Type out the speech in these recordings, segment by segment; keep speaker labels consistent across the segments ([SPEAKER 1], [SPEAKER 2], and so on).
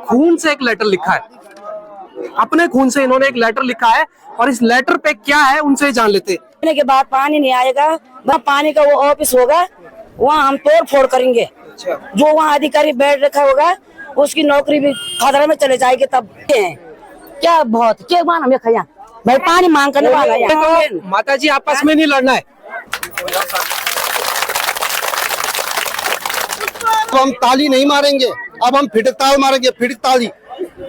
[SPEAKER 1] खून से एक लेटर लिखा है, अपने खून से इन्होंने एक लेटर लिखा है और इस लेटर पे क्या है उनसे जान लेते हैं।
[SPEAKER 2] के बाद पानी नहीं आएगा, वहाँ पानी का वो ऑफिस होगा, वहाँ हम तोड़ फोड़ करेंगे। जो वहाँ अधिकारी बैठ रखा होगा उसकी नौकरी भी खतरे में चले जाएगी। तब क्या बहुत क्या मान हमें खया भाई पानी मांग करने वाला है।
[SPEAKER 1] माता जी आपस में नहीं लड़ना है।
[SPEAKER 3] तो हम ताली नहीं मारेंगे, अब हम फिटक ताल मारेंगे, फिटक ताली।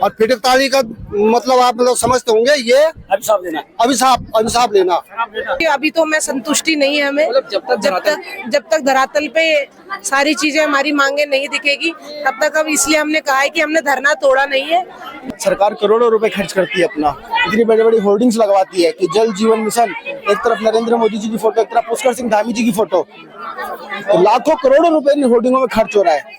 [SPEAKER 3] और फिटक ताली का मतलब आप लोग समझते होंगे, ये अभिशाप लेना, अभिशाप लेना।
[SPEAKER 4] अभी तो मैं संतुष्टि नहीं है हमें, जब तक धरातल पे सारी चीजें हमारी मांगे नहीं दिखेगी तब तक। अब इसलिए हमने कहा है कि हमने धरना तोड़ा नहीं है।
[SPEAKER 3] सरकार करोड़ों रुपए खर्च करती है अपना, इतनी बड़ी बड़ी होर्डिंग्स लगवाती है कि जल जीवन मिशन, एक तरफ नरेंद्र मोदी जी की फोटो, एक तरफ पुष्कर सिंह धामी जी की फोटो, तो लाखों करोड़ों रुपए इन होर्डिंगों में खर्च हो रहा है,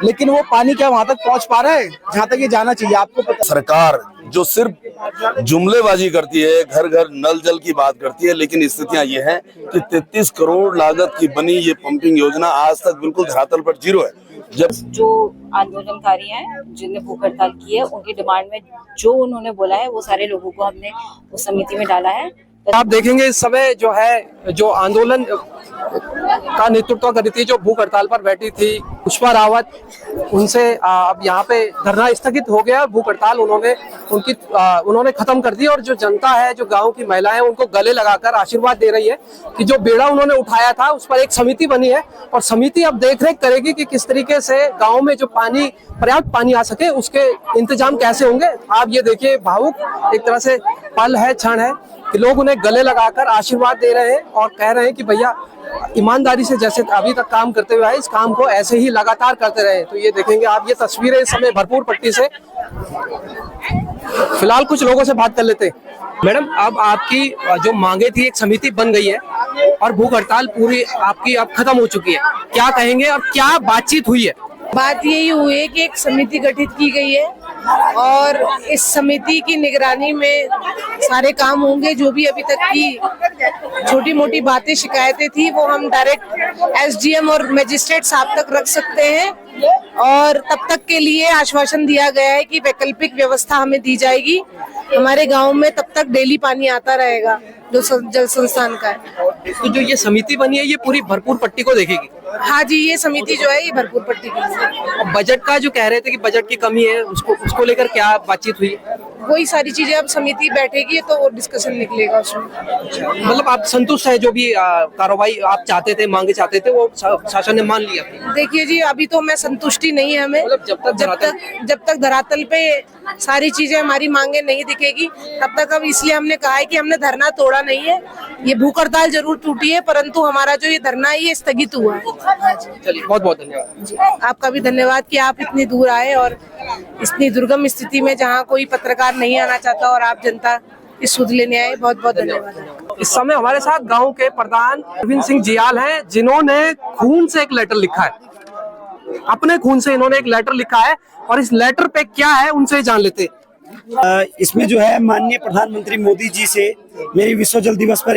[SPEAKER 3] लेकिन वो पानी क्या वहां तक पहुंच पा रहा है जहां तक ये जाना चाहिए? आपको पता,
[SPEAKER 5] सरकार जो सिर्फ जुमलेबाजी करती है, घर घर नल जल की बात करती है, लेकिन स्थितियां ये हैं कि 33 करोड़ लागत की बनी ये पंपिंग योजना आज तक बिल्कुल धरातल पर जीरो है। जब
[SPEAKER 6] जो आंदोलनकारी हैं जिनने भूख हड़ताल की है, उनकी डिमांड में जो उन्होंने बोला है वो सारे लोगों को हमने उस समिति में डाला है।
[SPEAKER 1] आप देखेंगे इस समय जो है, जो आंदोलन का नेतृत्व कर रही थी, जो भूख हड़ताल पर बैठी थी पुष्पा रावत, उनसे अब यहाँ पे धरना स्थगित हो गया। भूख हड़ताल उन्होंने खत्म कर दी और जो जनता है, जो गांव की महिलाएं, उनको गले लगाकर आशीर्वाद दे रही है कि जो बेड़ा उन्होंने उठाया था उस पर एक समिति बनी है और समिति अब देखरेख करेगी कि किस तरीके से गाँव में जो पर्याप्त पानी आ सके उसके इंतजाम कैसे होंगे। आप ये देखिए, भावुक एक तरह से पल है, क्षण है कि लोग उन्हें गले लगाकर आशीर्वाद दे रहे हैं और कह रहे हैं कि भैया ईमानदारी से जैसे अभी तक काम करते हुए आए, इस काम को ऐसे ही लगातार करते रहे। तो ये देखेंगे आप, ये तस्वीरें इस समय भरपूर पट्टी से। फिलहाल कुछ लोगों से बात कर लेते हैं। मैडम, अब आपकी जो मांगे थी, एक समिति बन गई है और भूख हड़ताल पूरी आपकी अब खत्म हो चुकी है, क्या कहेंगे और क्या बातचीत हुई है?
[SPEAKER 4] बात यही हुई है कि एक समिति गठित की गई है और इस समिति की निगरानी में सारे काम होंगे। जो भी अभी तक की छोटी मोटी बातें, शिकायतें थी, वो हम डायरेक्ट एसडीएम और मजिस्ट्रेट साहब तक रख सकते हैं और तब तक के लिए आश्वासन दिया गया है कि वैकल्पिक व्यवस्था हमें दी जाएगी। हमारे गांव में तब तक डेली पानी आता रहेगा जो जल संस्थान का है।
[SPEAKER 1] तो जो ये समिति बनी है, ये पूरी भरपूर पट्टी को देखेगी?
[SPEAKER 4] हाँ जी, ये समिति जो है ये भरपूर पट्टी की।
[SPEAKER 1] बजट का जो कह रहे थे कि बजट की कमी है, उसको लेकर क्या बातचीत हुई?
[SPEAKER 4] वही सारी चीजें अब समिति बैठेगी तो वो डिस्कशन निकलेगा उसमें।
[SPEAKER 1] मतलब आप संतुष्ट है, जो भी कार्रवाई आप चाहते थे, मांगे चाहते थे, वो शासन ने मान लिया?
[SPEAKER 4] देखिए जी, अभी तो मैं संतुष्टि नहीं है हमें,
[SPEAKER 1] मतलब
[SPEAKER 4] जब तक धरातल पे सारी चीजें हमारी मांगे नहीं दिखेगी तब तक। अब इसलिए हमने कहा है कि हमने धरना तोड़ा नहीं है, ये भूख हड़ताल जरूर टूटी है परंतु हमारा जो ये धरना है ये स्थगित हुआ है।
[SPEAKER 1] चलिए, बहुत बहुत धन्यवाद।
[SPEAKER 4] आपका भी धन्यवाद कि आप इतनी दूर आए और इतनी दुर्गम स्थिति में जहाँ कोई पत्रकार नहीं आना चाहता और आप जनता की सुध लेने आए, बहुत बहुत धन्यवाद।
[SPEAKER 1] इस समय हमारे साथ गांव के प्रधान अरविंद सिंह जियाल हैं, जिन्होंने खून से एक लेटर लिखा है, अपने खून से इन्होंने एक लेटर लिखा है और इस लेटर पे क्या है उनसे जान लेते।
[SPEAKER 7] इसमें जो है माननीय प्रधानमंत्री मोदी जी से मेरी विश्व जल दिवस पर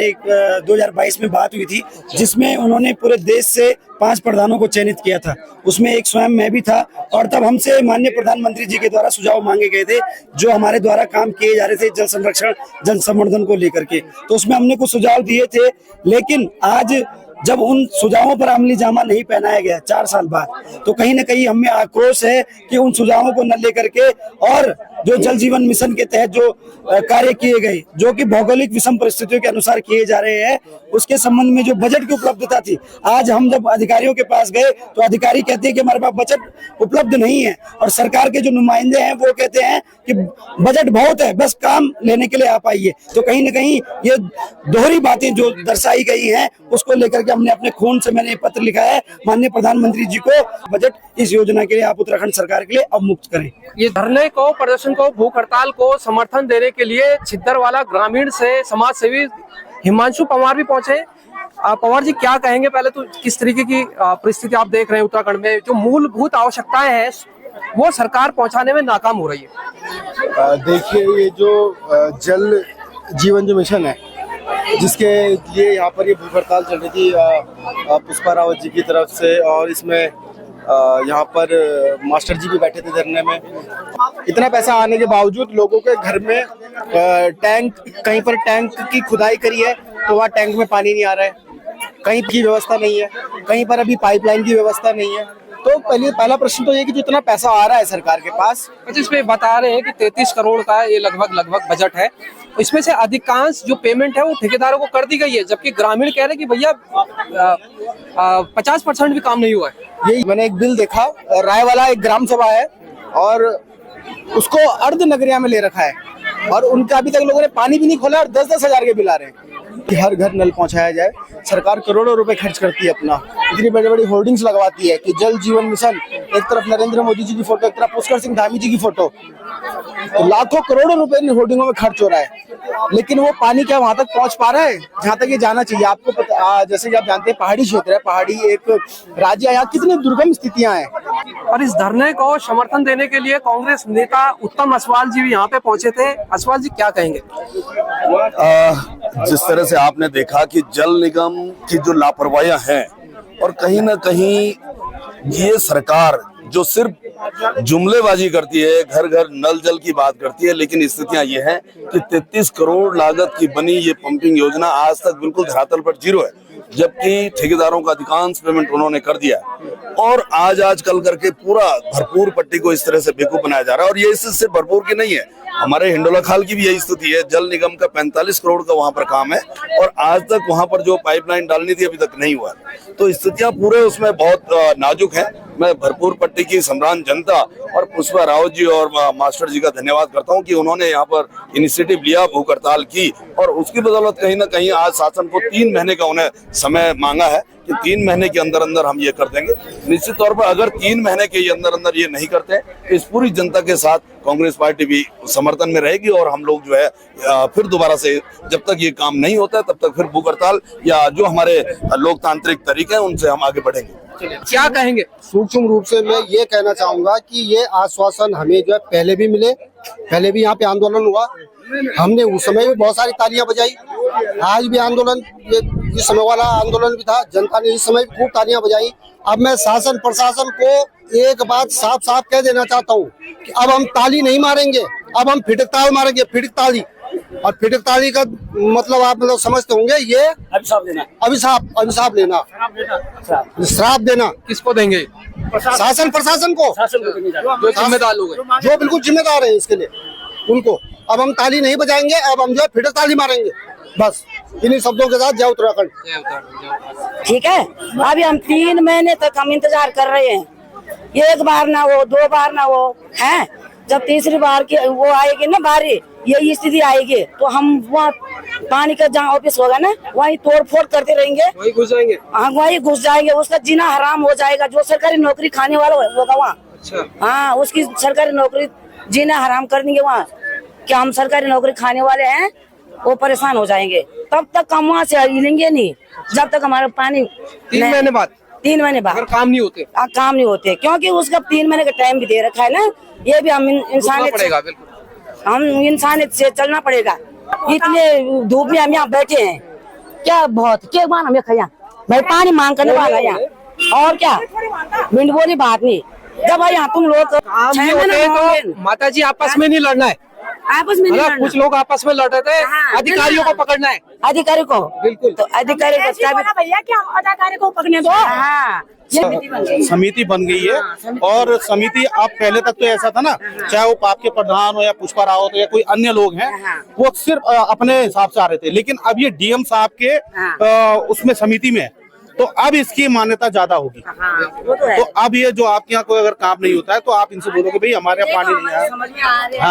[SPEAKER 7] 2022 में बात हुई थी, जिसमें उन्होंने पूरे देश से 5 प्रधानों को चयनित किया था। उसमें एक स्वयं मैं भी था और तब हमसे माननीय प्रधानमंत्री जी के द्वारा सुझाव मांगे गए थे जो हमारे द्वारा काम किए जा रहे थे जल संरक्षण, जल संवर्धन को लेकर के। तो उसमें हमने कुछ सुझाव दिए थे, लेकिन आज जब उन सुझावों पर अमली जामा नहीं पहनाया गया 4 साल बाद, तो कहीं न कहीं हमें आक्रोश है कि उन सुझावों को न लेकर के और जो जल जीवन मिशन के तहत जो कार्य किए गए, जो कि भौगोलिक विषम परिस्थितियों के अनुसार किए जा रहे हैं, उसके संबंध में जो बजट की उपलब्धता थी, आज हम जब अधिकारियों के पास गए तो अधिकारी कहते हैं कि हमारे पास बजट उपलब्ध नहीं है और सरकार के जो नुमाइंदे हैं वो कहते हैं कि बजट बहुत है, बस काम लेने के लिए आप आइए। तो कहीं न कहीं ये दोहरी बातें जो दर्शाई गई हैं, उसको लेकर के हमने अपने खून से मैंने पत्र लिखा है माननीय प्रधानमंत्री जी को, बजट इस योजना के लिए आप उत्तराखंड सरकार के लिए अवमुक्त करें।
[SPEAKER 1] ये धरने को, प्रदर्शन को, भूख हड़ताल को समर्थन देने के लिए छिद्दरवाला ग्रामीण से समाज सेवी हिमांशु पवार भी पहुंचे। पवार जी, क्या कहेंगे? पहले तो किस तरीके की परिस्थिति आप देख रहे हैं उत्तराखंड में, जो मूलभूत आवश्यकताएं हैं वो सरकार पहुंचाने में नाकाम हो रही है?
[SPEAKER 3] देखिए, ये जो जल जीवन जो मिशन है, जिसके लिए यहाँ पर ये भूख हड़ताल चल रही थी पुष्पा रावत जी की तरफ से, और इसमें यहाँ पर मास्टर जी भी बैठे थे धरने में। इतना पैसा आने के बावजूद लोगों के घर में टैंक, कहीं पर टैंक की खुदाई करी है तो वहाँ टैंक में पानी नहीं आ रहा है, कहीं की व्यवस्था नहीं है, कहीं पर अभी पाइपलाइन की व्यवस्था नहीं है। तो पहला प्रश्न तो ये कि जो इतना पैसा आ रहा है सरकार के पास,
[SPEAKER 1] इसमें बता रहे हैं कि 33 करोड़ का ये लगभग बजट है, इसमें से अधिकांश जो पेमेंट है वो ठेकेदारों को कर दी गई है, जबकि ग्रामीण कह रहे हैं कि भैया 50% भी काम नहीं हुआ है।
[SPEAKER 3] ये मैंने एक बिल देखा, रायवाला एक ग्राम सभा है और उसको अर्ध नगरिया में ले रखा है और उनका अभी तक लोगों ने पानी भी नहीं खोला और 10-10 हजार के बिल आ रहे हैं कि हर घर नल पहुंचाया जाए। सरकार करोड़ों रुपए खर्च करती है अपना, इतनी बड़ी बड़ी होर्डिंग्स लगवाती है कि जल जीवन मिशन, एक तरफ नरेंद्र मोदी जी की फोटो, एक तरफ पुष्कर सिंह धामी जी की फोटो, तो लाखों करोड़ों रुपए इन होर्डिंगों में खर्च हो रहा है, लेकिन वो पानी क्या वहां तक पहुंच पा रहा है जहां तक ये जाना चाहिए। आपको पता, जैसे कि आप जानते हैं पहाड़ी क्षेत्र है, पहाड़ी एक राज्य है, यहाँ कितनी दुर्गम स्थितियां हैं।
[SPEAKER 1] और इस धरने को समर्थन देने के लिए कांग्रेस नेता उत्तम असवाल जी भी यहाँ पे पहुंचे थे। असवाल जी क्या कहेंगे?
[SPEAKER 5] जिस तरह से आपने देखा कि जल निगम की जो लापरवाहियां हैं और कहीं ना कहीं ये सरकार जो सिर्फ जुमलेबाजी करती है, घर घर नल जल की बात करती है, लेकिन स्थितियां ये हैं कि 33 करोड़ लागत की बनी ये पंपिंग योजना आज तक बिल्कुल धरातल पर जीरो है, जबकि ठेकेदारों का अधिकांश पेमेंट उन्होंने कर दिया और आज कल करके पूरा भरपूर पट्टी को इस तरह से बेवकूफ बनाया जा रहा है। और ये इससे भरपूर की नहीं है, हमारे हिंडोला खाल की भी यही स्थिति है। जल निगम का 45 करोड़ का वहां पर काम है और आज तक वहां पर जो पाइपलाइन डालनी थी अभी तक नहीं हुआ। तो स्थितियां पूरे उसमें बहुत नाजुक है। मैं भरपूर पट्टी की सम्रान जनता और पुष्पा रावत जी और मास्टर जी का धन्यवाद करता हूं कि उन्होंने यहाँ पर इनिशिएटिव लिया, भूख हड़ताल की और उसकी बदौलत कहीं ना कहीं आज शासन को 3 महीने का उन्हें समय मांगा है कि 3 महीने के अंदर अंदर हम ये कर देंगे। निश्चित तौर पर अगर 3 महीने के अंदर अंदर ये नहीं करते तो इस पूरी जनता के साथ कांग्रेस पार्टी भी समर्थन में रहेगी और हम लोग जो है फिर दोबारा से जब तक ये काम नहीं होता है तब तक फिर भूख हड़ताल या जो हमारे लोकतांत्रिक तरीके हैं उनसे हम आगे बढ़ेंगे।
[SPEAKER 1] क्या कहेंगे?
[SPEAKER 8] सूक्ष्म रूप से मैं ये कहना चाहूंगा कि ये आश्वासन हमें जो है पहले भी मिले, पहले भी यहाँ पे आंदोलन हुआ, हमने उस समय भी बहुत सारी तालियां बजाई, आज भी आंदोलन इस समय वाला आंदोलन भी था, जनता ने इस समय भी खूब तालियां बजाई। अब मैं शासन प्रशासन को एक बात साफ साफ कह देना चाहता हूँ कि अब हम ताली नहीं मारेंगे, अब हम फिटक ताल मारेंगे, फिटक ताली। और फिटक ताली का मतलब आप लोग समझते होंगे, ये अभिशाप लेना, श्राप देना।
[SPEAKER 1] किसको देंगे?
[SPEAKER 8] शासन प्रशासन को,
[SPEAKER 1] जो जिम्मेदार लोग हैं,
[SPEAKER 8] जो बिल्कुल जिम्मेदार है इसके लिए, उनको। अब हम ताली नहीं बजाएंगे, अब हम जो है फिटक ताली मारेंगे। बस इन्हीं शब्दों के साथ जय उत्तराखंड।
[SPEAKER 2] ठीक है, अभी हम 3 महीने तक हम इंतजार कर रहे हैं, एक बार ना हो, 2 बार ना हो, हैं जब तीसरी बार की वो आएगी ना बारी, यही स्थिति आएगी तो हम वहाँ पानी का जहाँ ऑफिस होगा ना वहीं तोड़ फोड़ करते रहेंगे,
[SPEAKER 1] वहीं घुस जाएंगे।
[SPEAKER 2] हाँ वहीं घुस जाएंगे, उसका जीना हराम हो जाएगा। जो सरकारी नौकरी खाने वाला होगा वहाँ,
[SPEAKER 1] अच्छा
[SPEAKER 2] हाँ उसकी सरकारी नौकरी जीना हराम कर देंगे वहाँ। क्या हम सरकारी नौकरी खाने वाले हैं, वो परेशान हो जाएंगे। तब तक हम वहाँ से हिलेंगे नहीं जब तक हमारा पानी
[SPEAKER 1] 3 महीने बाद
[SPEAKER 2] 3 महीने बाद
[SPEAKER 1] अगर काम नहीं होते,
[SPEAKER 2] काम नहीं होते, क्योंकि उसका 3 महीने का टाइम भी दे रखा है ना। ये भी हम इंसानियत
[SPEAKER 1] पड़ेगा, बिल्कुल
[SPEAKER 2] हम इंसानियत से चलना पड़ेगा। इतने धूप में हम यहाँ बैठे हैं, क्या बहुत क्या बार हमें खाया भाई पानी मांग करने वाला यहाँ, और क्या बिंड बोली बात नहीं। जब यहाँ तुम लोग
[SPEAKER 1] काम नहीं होते तो माता जी आपस में नहीं लड़ना है,
[SPEAKER 2] आपस में नहीं
[SPEAKER 1] कुछ लोग आपस में लड़ रहे थे, अधिकारियों को पकड़ना है,
[SPEAKER 2] अधिकारी को,
[SPEAKER 1] बिल्कुल
[SPEAKER 2] तो अधिकारी को
[SPEAKER 9] भैया क्या अधिकारी को पकड़ने दो।
[SPEAKER 2] हाँ
[SPEAKER 3] समिति बन गई है और समिति अब पहले तक तो ऐसा था ना, चाहे वो पाप के प्रधान हो या पुष्पा रावत हो या कोई अन्य लोग हैं, वो सिर्फ अपने हिसाब से आ रहे थे, लेकिन अब ये डीएम साहब के उसमें समिति में है तो अब इसकी मान्यता ज्यादा होगी। तो अब ये जो आपके यहाँ कोई अगर काम नहीं होता है तो आप इनसे बोलोगे भाई हमारे यहाँ पानी नहीं आया।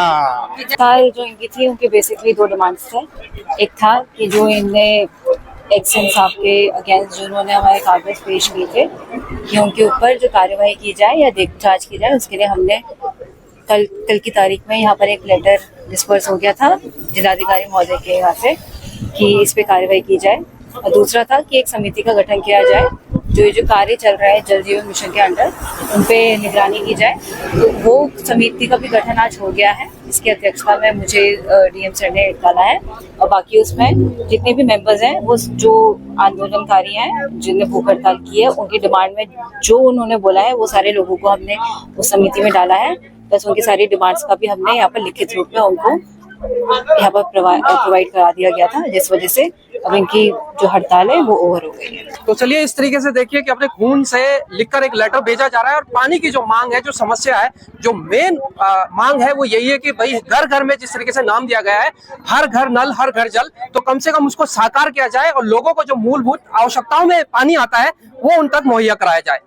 [SPEAKER 3] हाँ
[SPEAKER 6] जो इनकी थी उनके बेसिकली 2 डिमांड्स थे। एक था कि जो इनने एक्शन साहब के अगेंस्ट जो उन्होंने हमारे कागज पेश किए थे कि उनके ऊपर जो कार्यवाही की जाए या जांच की जाए, उसके लिए हमने कल की तारीख में यहाँ पर एक लेटर डिस्पर्स हो गया था जिलाधिकारी महोदय के यहाँ से कि इस पे कार्रवाई की जाए। और दूसरा था कि एक समिति का गठन किया जाए, जो कार्य चल रहा है जल जीवन मिशन के अंडर उन पे निगरानी की जाए। तो वो समिति का भी गठन आज हो गया है, इसकी अध्यक्षता में मुझे डीएम सर ने डाला है और बाकी उसमें जितने भी मेंबर्स हैं वो जो आंदोलनकारी हैं जिनने भूख हड़ताल की है, उनकी डिमांड में जो उन्होंने बोला है वो सारे लोगों को हमने उस समिति में डाला है प्लस उनकी सारी डिमांड्स का भी हमने यहाँ पर लिखित रूप में उनको यहाँ पर प्रोवाइड करा दिया गया था, जिस वजह से अब इनकी जो हड़ताल है वो ओवर हो गई है।
[SPEAKER 1] तो चलिए इस तरीके से देखिए कि अपने खून से लिखकर एक लेटर भेजा जा रहा है और पानी की जो मांग है, जो समस्या है, जो मेन मांग है वो यही है कि भाई घर घर में जिस तरीके से नाम दिया गया है हर घर नल हर घर जल, तो कम से कम उसको साकार किया जाए और लोगों को जो मूलभूत आवश्यकताओं में पानी आता है वो उन तक मुहैया कराया जाए।